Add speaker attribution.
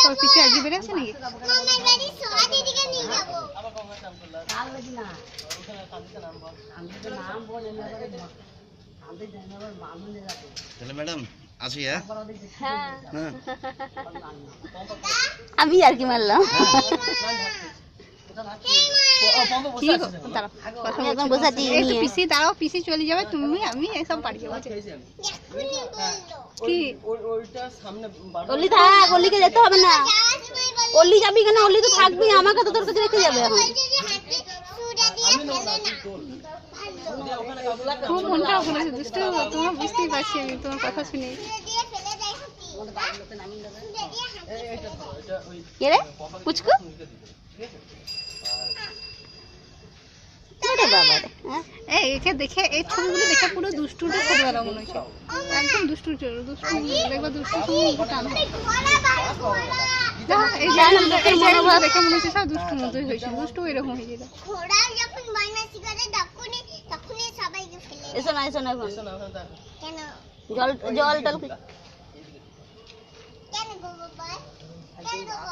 Speaker 1: ওর পিছে আজকে বেড়েছে নাকি?
Speaker 2: তাহলে ম্যাডাম আসি। হ্যাঁ
Speaker 3: আমি আর কি মারলাম।
Speaker 1: পিসি দাঁড়াও, পিসি চলে যাবে, তুমি আমি এসব পারি যাবো। কি
Speaker 3: অলি থাক, অলিকে যেতে হবে না। অলি যাবি কেন? অলি তো থাকবি, আমাকে তো তোর কাছে রেখে যাবে এখন।
Speaker 1: খুব মনটা বলেছে দুষ্টু, তোমার বুঝতেই পারছি আমি তোমার কথা শুনে।
Speaker 3: কে রে পুচকু?
Speaker 1: একে দেখে, এই ছবিগুলো দেখে পুরো দুষ্টুটা ছোটবেলা মনে হচ্ছে, একদম দুষ্টু দুষ্টু দেখবা, দুষ্টু টান। এই জায়গাগুলো দেখে মনে হচ্ছে সব দুষ্টুর মতোই হয়েছিল, দুষ্টু এরকম হয়েছিল।
Speaker 3: এসো না, এসো না এখন। জল জল টল